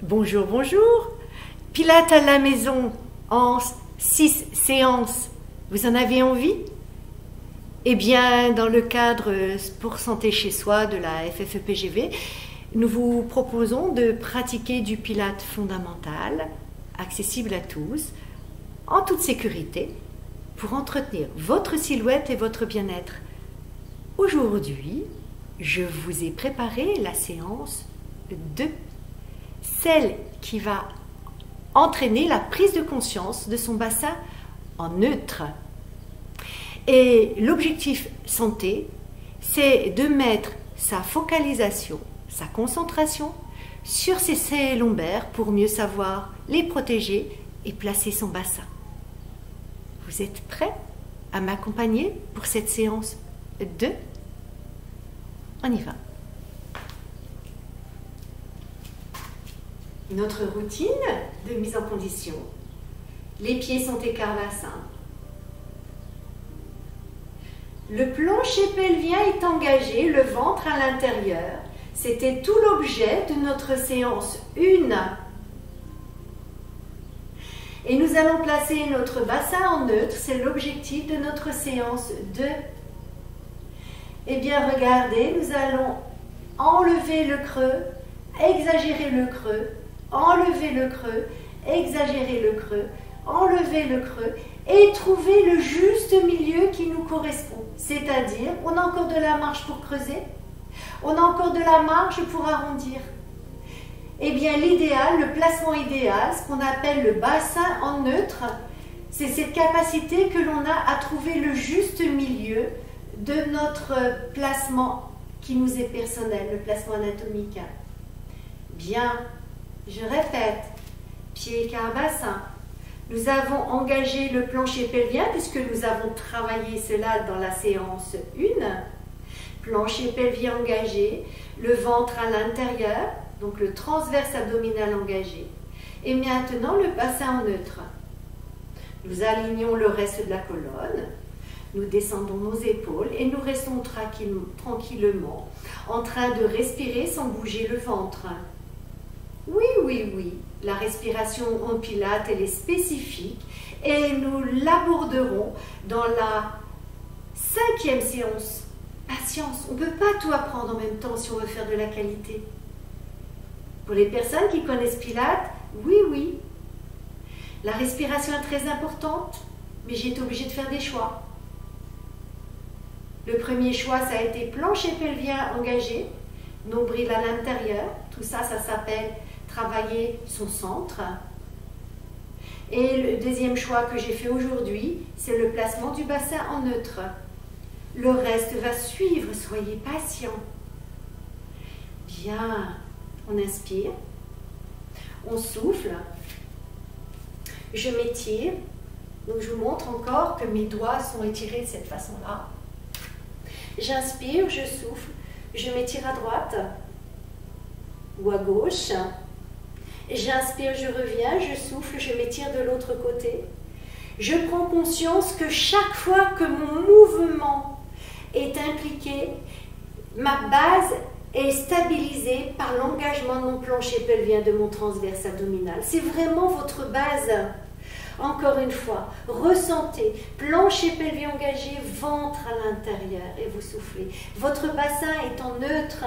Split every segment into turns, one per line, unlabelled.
Bonjour, bonjour. Pilates à la maison en 6 séances. Vous en avez envie? Eh bien, dans le cadre pour santé chez soi de la FFEPGV, nous vous proposons de pratiquer du Pilates fondamental, accessible à tous, en toute sécurité, pour entretenir votre silhouette et votre bien-être. Aujourd'hui, je vous ai préparé la séance 2, celle qui va entraîner la prise de conscience de son bassin en neutre. Et l'objectif santé, c'est de mettre sa focalisation, sa concentration sur ses selles lombaires pour mieux savoir les protéger et placer son bassin. Vous êtes prêts à m'accompagner pour cette séance 2? On y va. Notre routine de mise en condition. Les pieds sont écart-bassin. Le plancher pelvien est engagé, le ventre à l'intérieur. C'était tout l'objet de notre séance 1. Et nous allons placer notre bassin en neutre, c'est l'objectif de notre séance 2. Eh bien, regardez, nous allons enlever le creux, exagérer le creux, enlever le creux, exagérer le creux, enlever le creux et trouver le juste milieu qui nous correspond. C'est-à-dire, on a encore de la marge pour creuser, on a encore de la marge pour arrondir. Eh bien, l'idéal, le placement idéal, ce qu'on appelle le bassin en neutre, c'est cette capacité que l'on a à trouver le juste milieu de notre placement qui nous est personnel, le placement anatomique. Bien, je répète, pied écart bassin. Nous avons engagé le plancher pelvien puisque nous avons travaillé cela dans la séance 1. Plancher pelvien engagé, le ventre à l'intérieur, donc le transverse abdominal engagé. Et maintenant le bassin en neutre. Nous alignons le reste de la colonne. Nous descendons nos épaules et nous restons tranquillement en train de respirer sans bouger le ventre. Oui, oui, oui, la respiration en Pilates, elle est spécifique et nous l'aborderons dans la 5e séance. Patience, on ne peut pas tout apprendre en même temps si on veut faire de la qualité. Pour les personnes qui connaissent Pilates, oui, oui, la respiration est très importante, mais j'ai été obligée de faire des choix. Le premier choix, ça a été plancher pelvien engagé, nombril à l'intérieur. Tout ça, ça s'appelle travailler son centre. Et le deuxième choix que j'ai fait aujourd'hui, c'est le placement du bassin en neutre. Le reste va suivre, soyez patients. Bien, on inspire, on souffle, je m'étire. Donc je vous montre encore que mes doigts sont étirés de cette façon-là. J'inspire, je souffle, je m'étire à droite ou à gauche. J'inspire, je reviens, je souffle, je m'étire de l'autre côté. Je prends conscience que chaque fois que mon mouvement est impliqué, ma base est stabilisée par l'engagement de mon plancher pelvien, de mon transverse abdominal. C'est vraiment votre base. Encore une fois, ressentez, plancher pelvien engagé, ventre à l'intérieur et vous soufflez. Votre bassin est en neutre.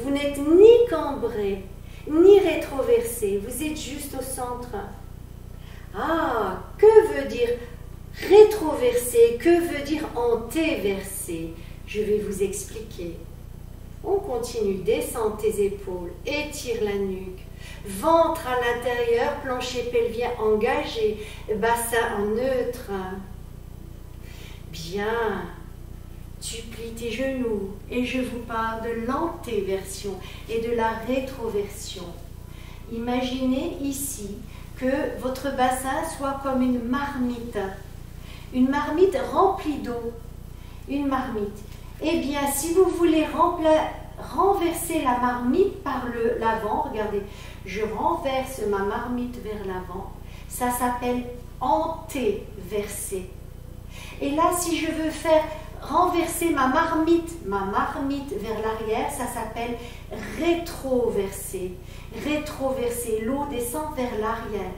Vous n'êtes ni cambré, ni rétroversé. Vous êtes juste au centre. Ah, que veut dire rétroversé? Que veut dire antéversé? Je vais vous expliquer. On continue, descends tes épaules, étire la nuque. Ventre à l'intérieur, plancher pelvien engagé, bassin en neutre. Bien, tu plies tes genoux et je vous parle de l'antéversion et de la rétroversion. Imaginez ici que votre bassin soit comme une marmite remplie d'eau, une marmite. Eh bien, si vous voulez renverser la marmite par l'avant, regardez, je renverse ma marmite vers l'avant, ça s'appelle antéverser. Et là, si je veux faire renverser ma marmite vers l'arrière, ça s'appelle rétroverser. Rétroverser, l'eau descend vers l'arrière.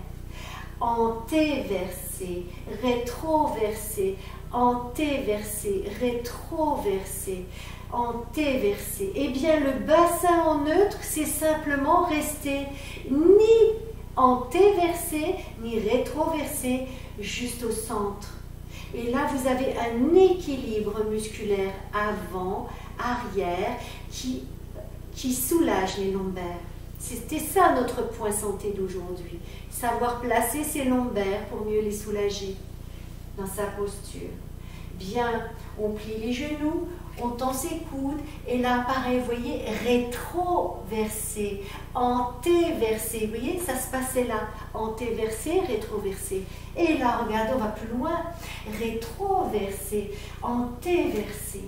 Antéverser, rétroverser, antéverser, rétroverser, antéverser. Eh bien, le bassin en neutre, c'est simplement rester ni antéversé, ni rétroversé, juste au centre. Et là, vous avez un équilibre musculaire avant, arrière, qui soulage les lombaires. C'était ça notre point santé d'aujourd'hui. Savoir placer ses lombaires pour mieux les soulager dans sa posture. Bien, on plie les genoux, on tend ses coudes, et là, pareil, vous voyez, rétroversé, antéversé. Vous voyez, ça se passait là. Antéversé, rétroversé. Et là, regardez, on va plus loin. Rétroversé, antéversé.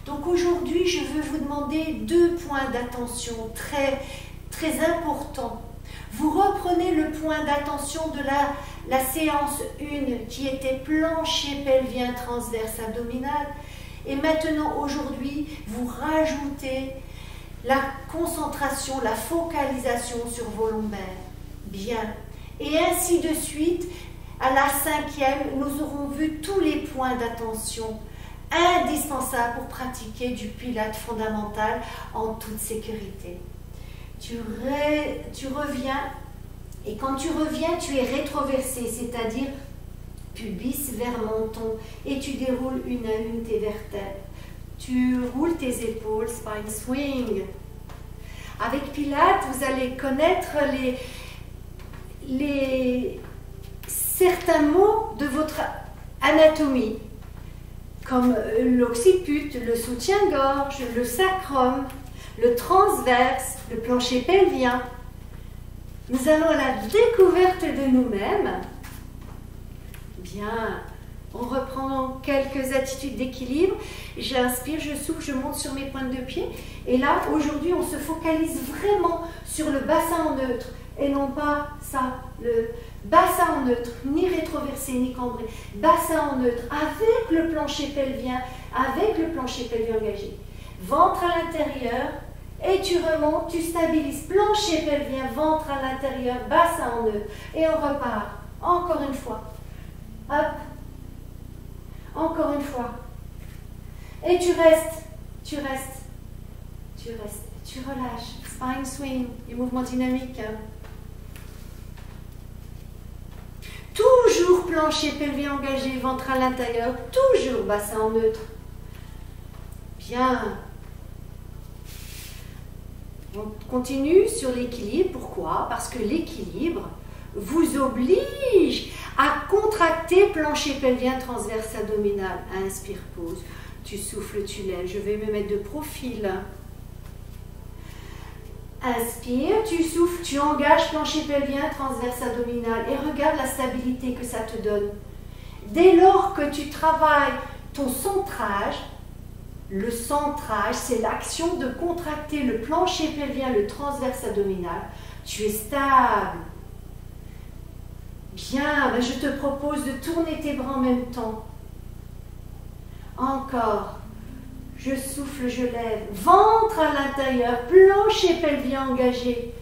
Donc aujourd'hui, je veux vous demander 2 points d'attention très importants. Vous reprenez le point d'attention de la séance 1 qui était plancher pelvien transverse abdominal. Et maintenant, aujourd'hui, vous rajoutez la concentration, la focalisation sur vos lombaires. Bien. Et ainsi de suite, à la 5e, nous aurons vu tous les points d'attention indispensables pour pratiquer du pilate fondamental en toute sécurité. Tu reviens, et quand tu reviens, tu es rétroversé, c'est-à-dire pubis vers menton, et tu déroules une à une tes vertèbres. Tu roules tes épaules, spine swing. Avec Pilates, vous allez connaître certains mots de votre anatomie, comme l'occiput, le soutien-gorge, le sacrum, le transverse, le plancher pelvien. Nous allons à la découverte de nous-mêmes. Bien, on reprend quelques attitudes d'équilibre. J'inspire, je souffle, je monte sur mes pointes de pied. Et là, aujourd'hui, on se focalise vraiment sur le bassin en neutre. Et non pas ça, le bassin en neutre, ni rétroversé, ni cambré. Bassin en neutre, avec le plancher pelvien engagé. Ventre à l'intérieur, et tu remontes, tu stabilises. Plancher pelvien, ventre à l'intérieur, bassin en neutre. Et on repart. Encore une fois. Hop. Encore une fois. Et tu restes. Tu relâches. Spine swing, les mouvements dynamiques. Toujours plancher pelvien engagé, ventre à l'intérieur. Toujours bassin en neutre. Bien. On continue sur l'équilibre. Pourquoi? Parce que l'équilibre vous oblige à contracter plancher pelvien transverse abdominal. Inspire, pause. Tu souffles, tu lèves. Je vais me mettre de profil. Inspire, tu souffles, tu engages plancher pelvien transverse abdominal et regarde la stabilité que ça te donne. Dès lors que tu travailles ton centrage, le centrage, c'est l'action de contracter le plancher pelvien, le transverse abdominal. Tu es stable. Bien, ben je te propose de tourner tes bras en même temps. Encore. Je souffle, je lève. Ventre à l'intérieur, plancher pelvien engagé.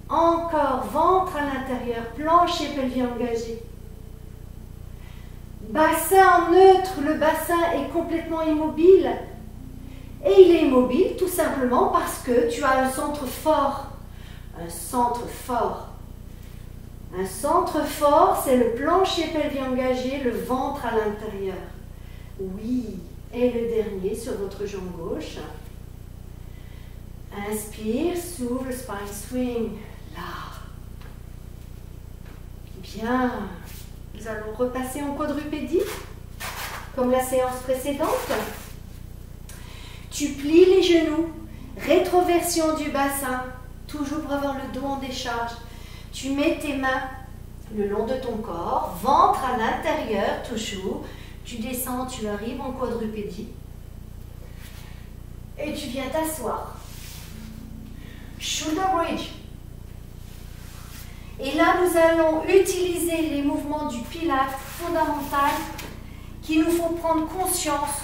Encore, ventre à l'intérieur, plancher pelvien engagé. Bassin en neutre, le bassin est complètement immobile. Et il est immobile tout simplement parce que tu as un centre fort. Un centre fort. Un centre fort, c'est le plancher pelvien engagé, le ventre à l'intérieur. Oui. Et le dernier sur votre jambe gauche. Inspire, souffle, spine swing. Là. Bien. Nous allons repasser en quadrupédie, comme la séance précédente. Tu plies les genoux, rétroversion du bassin, toujours pour avoir le dos en décharge. Tu mets tes mains le long de ton corps, ventre à l'intérieur, toujours. Tu descends, tu arrives en quadrupédie. Et tu viens t'asseoir. Shoulder bridge. Et là, nous allons utiliser les mouvements du pilate fondamental qui nous font prendre conscience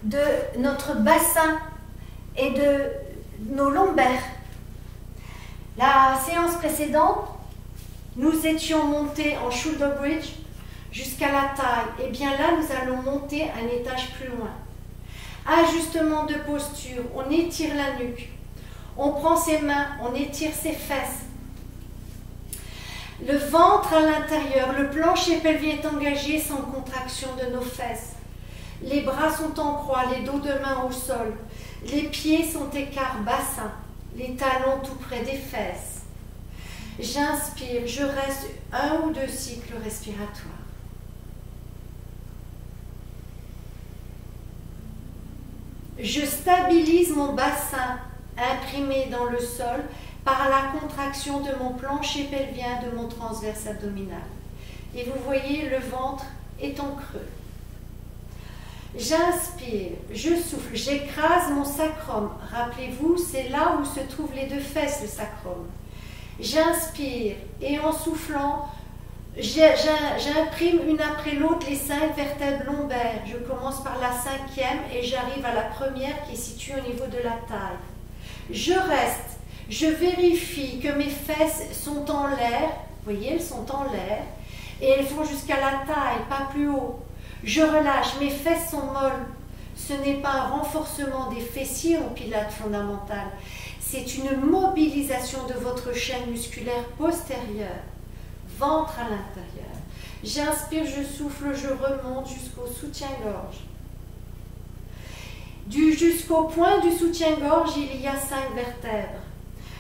de notre bassin et de nos lombaires. La séance précédente, nous étions montés en shoulder bridge jusqu'à la taille. Et bien là, nous allons monter un étage plus loin. Ajustement de posture, on étire la nuque. On prend ses mains, on étire ses fesses. Le ventre à l'intérieur, le plancher pelvien est engagé sans contraction de nos fesses. Les bras sont en croix, les dos de main au sol. Les pieds sont écart bassin, les talons tout près des fesses. J'inspire, je reste 1 ou 2 cycles respiratoires. Je stabilise mon bassin imprimé dans le sol par la contraction de mon plancher pelvien, de mon transverse abdominal. Et vous voyez, le ventre est en creux. J'inspire, je souffle, j'écrase mon sacrum. Rappelez-vous, c'est là où se trouvent les 2 fesses, le sacrum. J'inspire et en soufflant, j'imprime une après l'autre les 5 vertèbres lombaires. Je commence par la 5e et j'arrive à la première qui est située au niveau de la taille. Je reste, je vérifie que mes fesses sont en l'air. Vous voyez, elles sont en l'air et elles vont jusqu'à la taille, pas plus haut. Je relâche, mes fesses sont molles. Ce n'est pas un renforcement des fessiers au pilates fondamental. C'est une mobilisation de votre chaîne musculaire postérieure. Ventre à l'intérieur. J'inspire, je souffle, je remonte jusqu'au soutien-gorge. Jusqu'au point du soutien-gorge, il y a 5 vertèbres.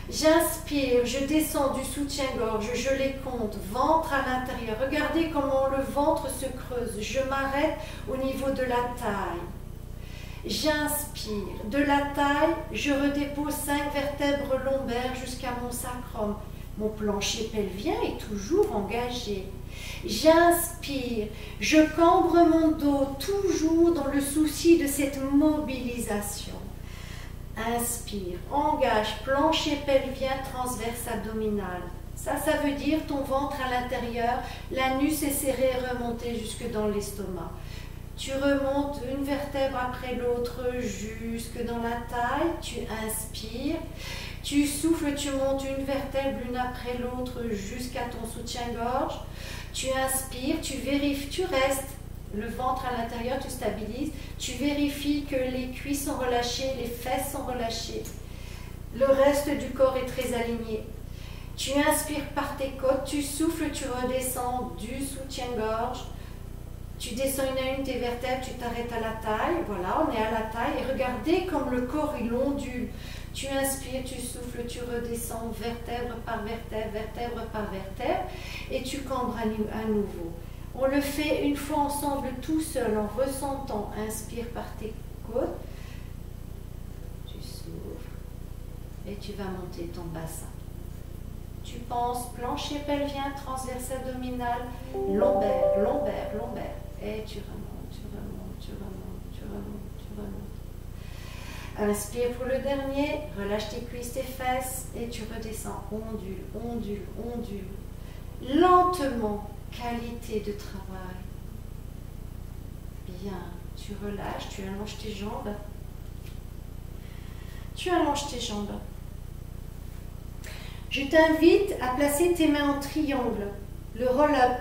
J'inspire, je descends du soutien-gorge, je les compte, ventre à l'intérieur. Regardez comment le ventre se creuse. Je m'arrête au niveau de la taille. J'inspire, de la taille, je redépose 5 vertèbres lombaires jusqu'à mon sacrum. Mon plancher pelvien est toujours engagé. J'inspire, je cambre mon dos, toujours dans le souci de cette mobilisation. Inspire, engage, plancher pelvien, transverse abdominal. Ça veut dire ton ventre à l'intérieur, l'anus est serré et remonté jusque dans l'estomac. Tu remontes une vertèbre après l'autre jusque dans la taille, tu inspires, tu souffles, tu montes une vertèbre l'une après l'autre jusqu'à ton soutien-gorge, tu inspires, tu vérifies, tu restes, le ventre à l'intérieur, tu stabilises, tu vérifies que les cuisses sont relâchées, les fesses sont relâchées, le reste du corps est très aligné. Tu inspires par tes côtes, tu souffles, tu redescends du soutien-gorge, tu descends une à une tes vertèbres, tu t'arrêtes à la taille, voilà, on est à la taille, et regardez comme le corps il ondule. Tu inspires, tu souffles, tu redescends vertèbre par vertèbre, vertèbre par vertèbre, et tu cambres à nouveau. On le fait une fois ensemble tout seul, en ressentant. Inspire par tes côtes, tu souffles, et tu vas monter ton bassin. Tu penses plancher pelvien, transverse abdominal, lombaire, lombaire, lombaire. Et tu remontes, tu remontes, tu remontes, tu remontes, tu remontes. Inspire pour le dernier, relâche tes cuisses, tes fesses et tu redescends. Ondule, ondule, ondule. Lentement, qualité de travail. Bien, tu relâches, tu allonges tes jambes. Tu allonges tes jambes. Je t'invite à placer tes mains en triangle, le roll-up.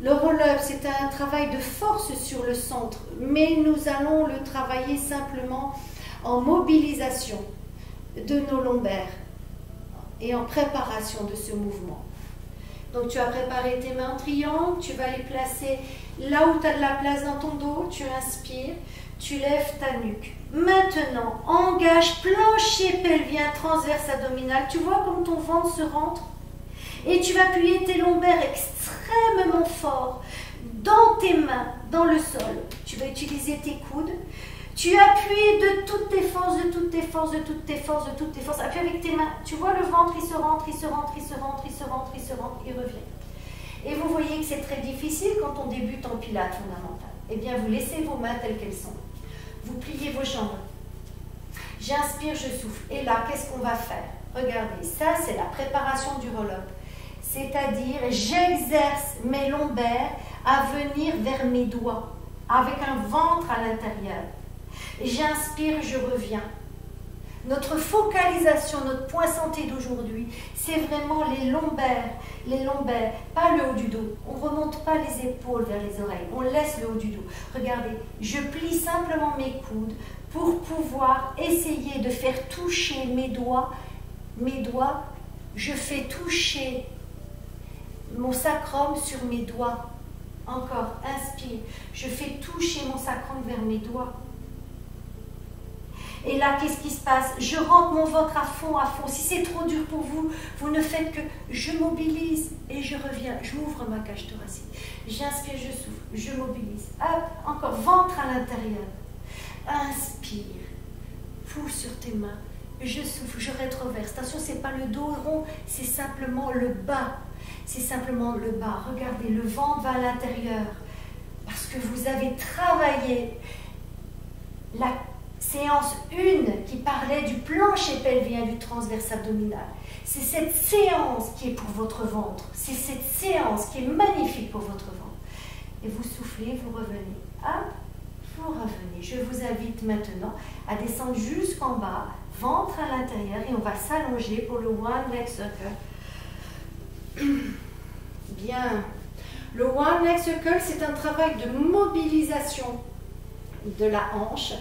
Le roll-up, c'est un travail de force sur le centre, mais nous allons le travailler simplement en mobilisation de nos lombaires et en préparation de ce mouvement. Donc tu as préparé tes mains en triangle, tu vas les placer là où tu as de la place dans ton dos, tu inspires, tu lèves ta nuque. Maintenant, engage plancher pelvien, transverse abdominal. Tu vois comme ton ventre se rentre? Et tu vas appuyer tes lombaires extrêmement fort dans tes mains, dans le sol. Tu vas utiliser tes coudes. Tu appuies de toutes tes forces, de toutes tes forces, de toutes tes forces, de toutes tes forces. Appuie avec tes mains. Tu vois le ventre, il se rentre, il se rentre, il se rentre, il se rentre, il se rentre, il revient. Et vous voyez que c'est très difficile quand on débute en pilates fondamental. Eh bien, vous laissez vos mains telles qu'elles sont. Vous pliez vos jambes. J'inspire, je souffle. Et là, qu'est-ce qu'on va faire? Regardez, ça c'est la préparation du roll-up. C'est-à-dire, j'exerce mes lombaires à venir vers mes doigts, avec un ventre à l'intérieur. J'inspire, je reviens. Notre focalisation, notre point santé d'aujourd'hui, c'est vraiment les lombaires, pas le haut du dos. On ne remonte pas les épaules vers les oreilles, on laisse le haut du dos. Regardez, je plie simplement mes coudes pour pouvoir essayer de faire toucher mes doigts. Je fais toucher mon sacrum sur mes doigts. Encore, inspire, je fais toucher mon sacrum vers mes doigts. Et là, qu'est-ce qui se passe? Je rentre mon ventre à fond, à fond. Si c'est trop dur pour vous, vous ne faites que je mobilise et je reviens. J'ouvre ma cage thoracique. J'inspire, je souffle, je mobilise. Hop, encore, ventre à l'intérieur. Inspire, pousse sur tes mains. Je souffle, je rétroverse. Attention, ce n'est pas le dos rond, c'est simplement le bas. C'est simplement le bas. Regardez, le ventre va à l'intérieur. Parce que vous avez travaillé la séance 1 qui parlait du plancher pelvien, du transverse abdominal. C'est cette séance qui est pour votre ventre. C'est cette séance qui est magnifique pour votre ventre. Et vous soufflez, vous revenez. Hop, vous revenez. Je vous invite maintenant à descendre jusqu'en bas, ventre à l'intérieur, et on va s'allonger pour le One Leg Circle. Bien. Le One Leg Circle, c'est un travail de mobilisation de la hanche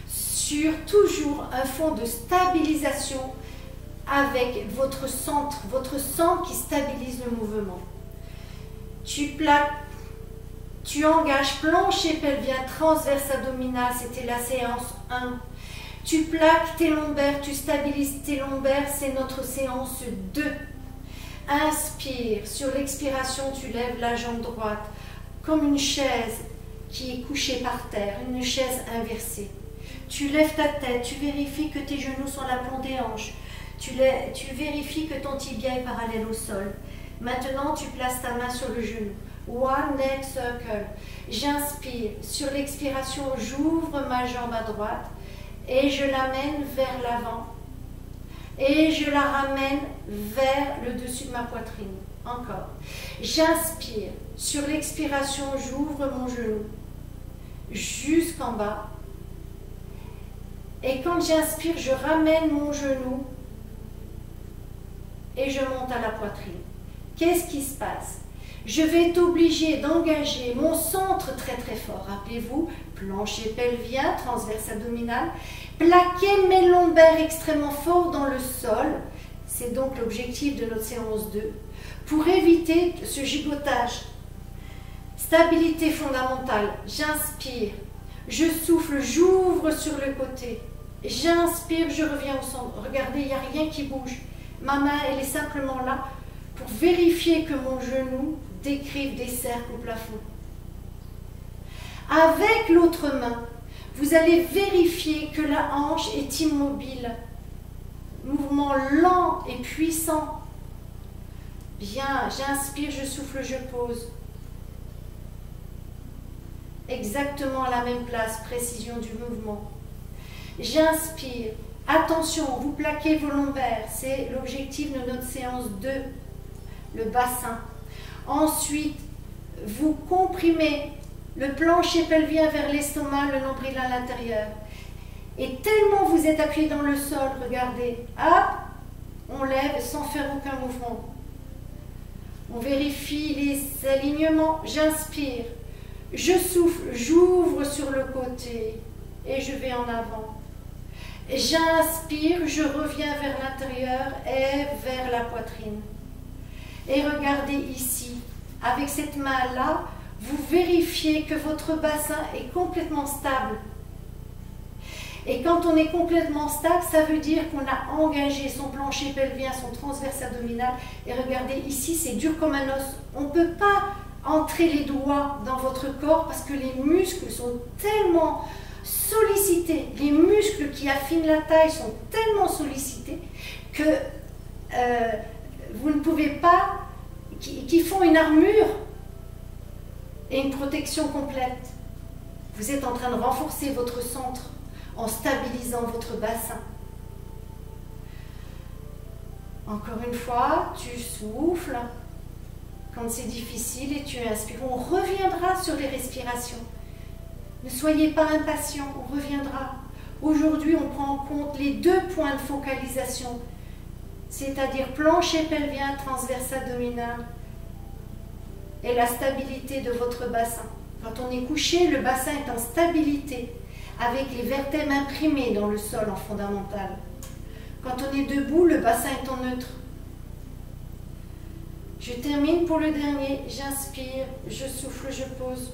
sur toujours un fond de stabilisation avec votre centre qui stabilise le mouvement. Tu plaques, tu engages plancher pelvien, transverse abdominal, c'était la séance 1. Tu plaques tes lombaires, tu stabilises tes lombaires, c'est notre séance 2. Inspire, sur l'expiration, tu lèves la jambe droite comme une chaise qui est couchée par terre, une chaise inversée. Tu lèves ta tête, tu vérifies que tes genoux sont l'aplomb des hanches. Tu vérifies que ton tibia est parallèle au sol. Maintenant, tu places ta main sur le genou. One Leg Circle. J'inspire. Sur l'expiration, j'ouvre ma jambe à droite et je l'amène vers l'avant. Et je la ramène vers le dessus de ma poitrine. Encore. J'inspire. Sur l'expiration, j'ouvre mon genou jusqu'en bas. Et quand j'inspire, je ramène mon genou et je monte à la poitrine. Qu'est-ce qui se passe? Je vais être obligée d'engager mon centre très très fort. Rappelez-vous, plancher pelvien, transverse abdominal. Plaquer mes lombaires extrêmement fort dans le sol. C'est donc l'objectif de notre séance 2. Pour éviter ce gigotage. Stabilité fondamentale. J'inspire. Je souffle, j'ouvre sur le côté. J'inspire, je reviens au centre. Regardez, il n'y a rien qui bouge. Ma main, elle est simplement là pour vérifier que mon genou décrive des cercles au plafond. Avec l'autre main, vous allez vérifier que la hanche est immobile. Mouvement lent et puissant. Bien, j'inspire, je souffle, je pose. Exactement à la même place, précision du mouvement. J'inspire. Attention, vous plaquez vos lombaires. C'est l'objectif de notre séance 2, le bassin. Ensuite, vous comprimez le plancher pelvien vers l'estomac, le nombril à l'intérieur. Et tellement vous êtes appuyé dans le sol, regardez, hop, on lève sans faire aucun mouvement. On vérifie les alignements. J'inspire. Je souffle, j'ouvre sur le côté et je vais en avant. J'inspire, je reviens vers l'intérieur et vers la poitrine. Et regardez ici, avec cette main-là, vous vérifiez que votre bassin est complètement stable. Et quand on est complètement stable, ça veut dire qu'on a engagé son plancher pelvien, son transverse abdominal. Et regardez ici, c'est dur comme un os. On ne peut pas entrer les doigts dans votre corps parce que les muscles sont tellement sollicités, les muscles qui affinent la taille sont tellement sollicités que vous ne pouvez pas, qui font une armure et une protection complète. Vous êtes en train de renforcer votre centre en stabilisant votre bassin. Encore une fois, tu souffles quand c'est difficile et tu inspires. On reviendra sur les respirations. Ne soyez pas impatients, on reviendra. Aujourd'hui, on prend en compte les 2 points de focalisation, c'est-à-dire plancher pelvien, transverse abdominal et la stabilité de votre bassin. Quand on est couché, le bassin est en stabilité avec les vertèbres imprimées dans le sol en fondamental. Quand on est debout, le bassin est en neutre. Je termine pour le dernier. J'inspire, je souffle, je pose.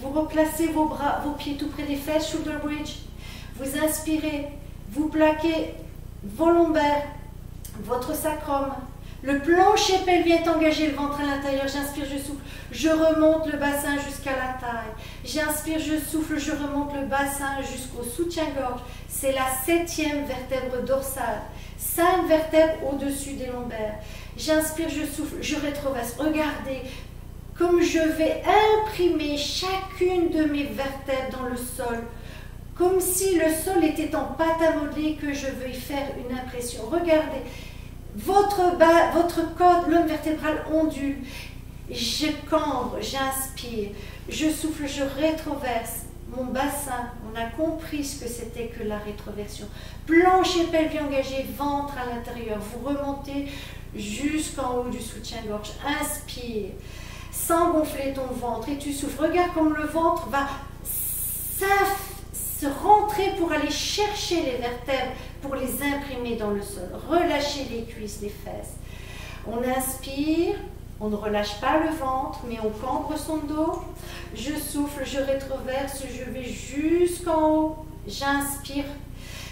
Vous replacez vos bras, vos pieds tout près des fesses, shoulder bridge. Vous inspirez, vous plaquez vos lombaires, votre sacrum. Le plancher pelvien est engagé, le ventre à l'intérieur. J'inspire, je souffle. Je remonte le bassin jusqu'à la taille. J'inspire, je souffle, je remonte le bassin jusqu'au soutien-gorge. C'est la 7e vertèbre dorsale. 5 vertèbres au-dessus des lombaires. J'inspire, je souffle, je rétroverse. Regardez comme je vais imprimer chacune de mes vertèbres dans le sol. Comme si le sol était en pâte à modeler et que je veuille faire une impression. Regardez. Votre colonne vertébrale ondule. Je cambre, j'inspire, je souffle, je rétroverse. Mon bassin, on a compris ce que c'était que la rétroversion. Plancher pelvien engagé, ventre à l'intérieur. Vous remontez jusqu'en haut du soutien-gorge. Inspire, sans gonfler ton ventre et tu souffles. Regarde comme le ventre va se rentrer pour aller chercher les vertèbres, pour les imprimer dans le sol. Relâchez les cuisses, les fesses. On inspire, on ne relâche pas le ventre, mais on cambre son dos. Je souffle, je rétroverse, je vais jusqu'en haut. J'inspire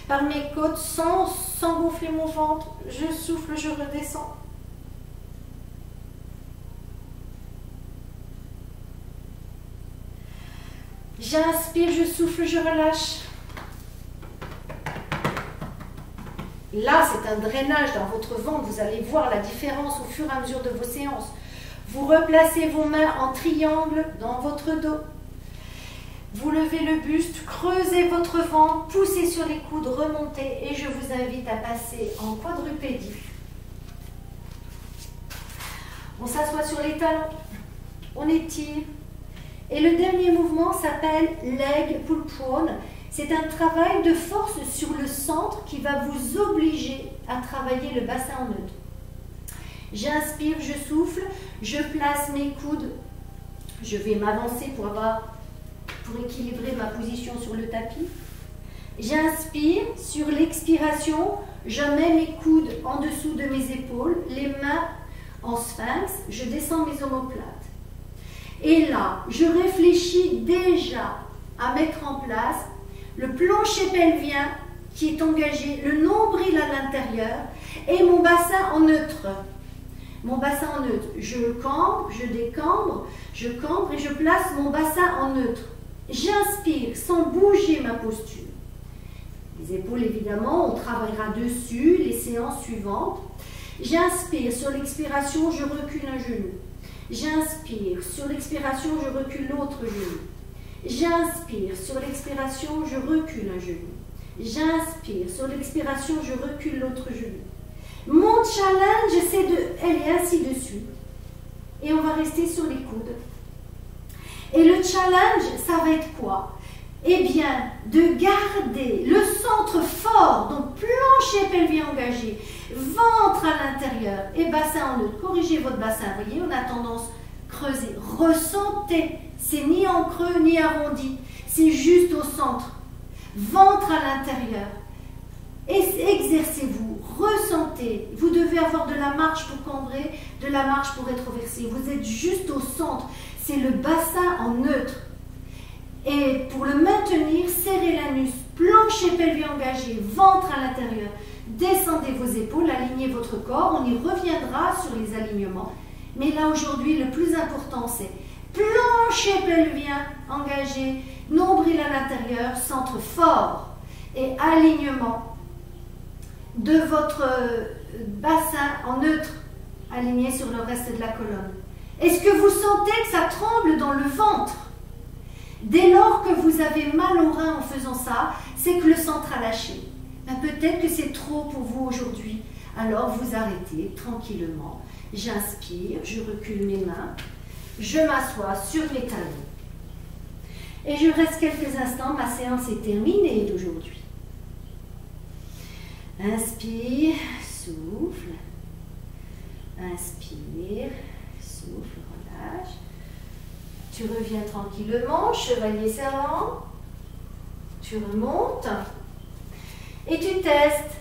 par mes côtes sans gonfler mon ventre. Je souffle, je redescends. J'inspire, je souffle, je relâche. Là, c'est un drainage dans votre ventre. Vous allez voir la différence au fur et à mesure de vos séances. Vous replacez vos mains en triangle dans votre dos. Vous levez le buste, creusez votre ventre, poussez sur les coudes, remontez et je vous invite à passer en quadrupédie. On s'assoit sur les talons, on étire. Et le dernier mouvement s'appelle leg pull prone. C'est un travail de force sur le centre qui va vous obliger à travailler le bassin en neutre. J'inspire, je souffle, je place mes coudes. Je vais m'avancer pour équilibrer ma position sur le tapis. J'inspire, sur l'expiration, je mets mes coudes en dessous de mes épaules, les mains en sphinx, je descends mes omoplates. Et là, je réfléchis déjà à mettre en place le plancher pelvien qui est engagé, le nombril à l'intérieur et mon bassin en neutre. Mon bassin en neutre. Je cambre, je décambre, je cambre et je place mon bassin en neutre. J'inspire sans bouger ma posture. Les épaules, évidemment, on travaillera dessus les séances suivantes. J'inspire, sur l'expiration, je recule un genou. J'inspire, sur l'expiration, je recule l'autre genou. J'inspire, sur l'expiration, je recule un genou. J'inspire, sur l'expiration, je recule l'autre genou. Mon challenge, c'est elle est ainsi dessus. Et on va rester sur les coudes. Et le challenge, ça va être quoi? Eh bien, de garder le centre fort, donc plancher pelvien engagé, ventre à l'intérieur et bassin en neutre. Corrigez votre bassin, vous voyez, on a tendance à creuser. Ressentez, c'est ni en creux ni arrondi, c'est juste au centre. Ventre à l'intérieur. Exercez-vous, ressentez. Vous devez avoir de la marche pour cambrer, de la marche pour rétroverser. Vous êtes juste au centre, c'est le bassin en neutre. Et pour le maintenir, serrez l'anus, plancher pelvien engagé, ventre à l'intérieur. Descendez vos épaules, alignez votre corps. On y reviendra sur les alignements. Mais là, aujourd'hui, le plus important, c'est plancher pelvien engagé, nombril à l'intérieur, centre fort et alignement de votre bassin en neutre, aligné sur le reste de la colonne. Est-ce que vous sentez que ça tremble dans le ventre? Dès lors que vous avez mal au rein en faisant ça, c'est que le centre a lâché. Peut-être que c'est trop pour vous aujourd'hui. Alors vous arrêtez tranquillement. J'inspire, je recule mes mains. Je m'assois sur mes talons. Et je reste quelques instants, ma séance est terminée d'aujourd'hui. Inspire, souffle. Inspire, souffle, relâche. Tu reviens tranquillement, chevalier servant. Tu remontes. Et tu testes.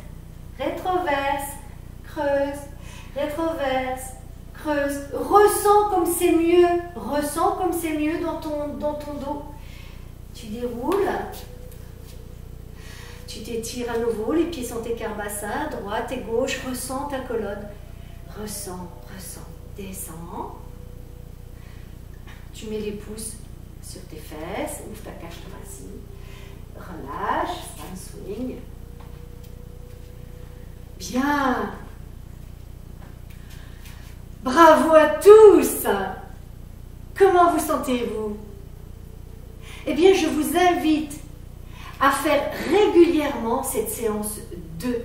Rétroverse, creuse, rétroverse, creuse. Ressens comme c'est mieux. Ressens comme c'est mieux dans ton dos. Tu déroules. Tu t'étires à nouveau. Les pieds sont écarbassins, droite et gauche. Ressens ta colonne. Ressens, ressens. Descends. Tu mets les pouces sur tes fesses. Ouvre ta cage thoracique. Relâche. Spine swing. Bien. Bravo à tous. Comment vous sentez-vous? Eh bien, je vous invite à faire régulièrement cette séance 2.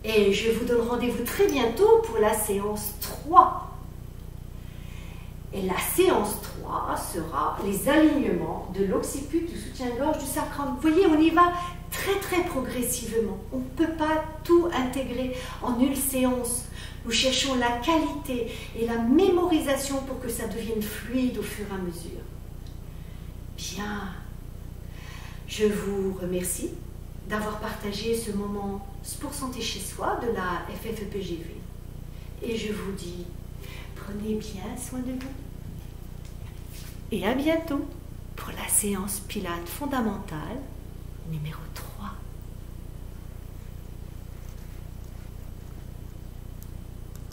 Et je vous donne rendez-vous très bientôt pour la séance 3. Et la séance 3 sera les alignements de l'occiput, du soutien-gorge, du sacrum. Vous voyez, on y va très progressivement. On ne peut pas tout intégrer en une séance. Nous cherchons la qualité et la mémorisation pour que ça devienne fluide au fur et à mesure. Bien. Je vous remercie d'avoir partagé ce moment Sport Santé chez soi de la FFEPGV. Et je vous dis, prenez bien soin de vous. Et à bientôt pour la séance Pilates fondamentale numéro 3.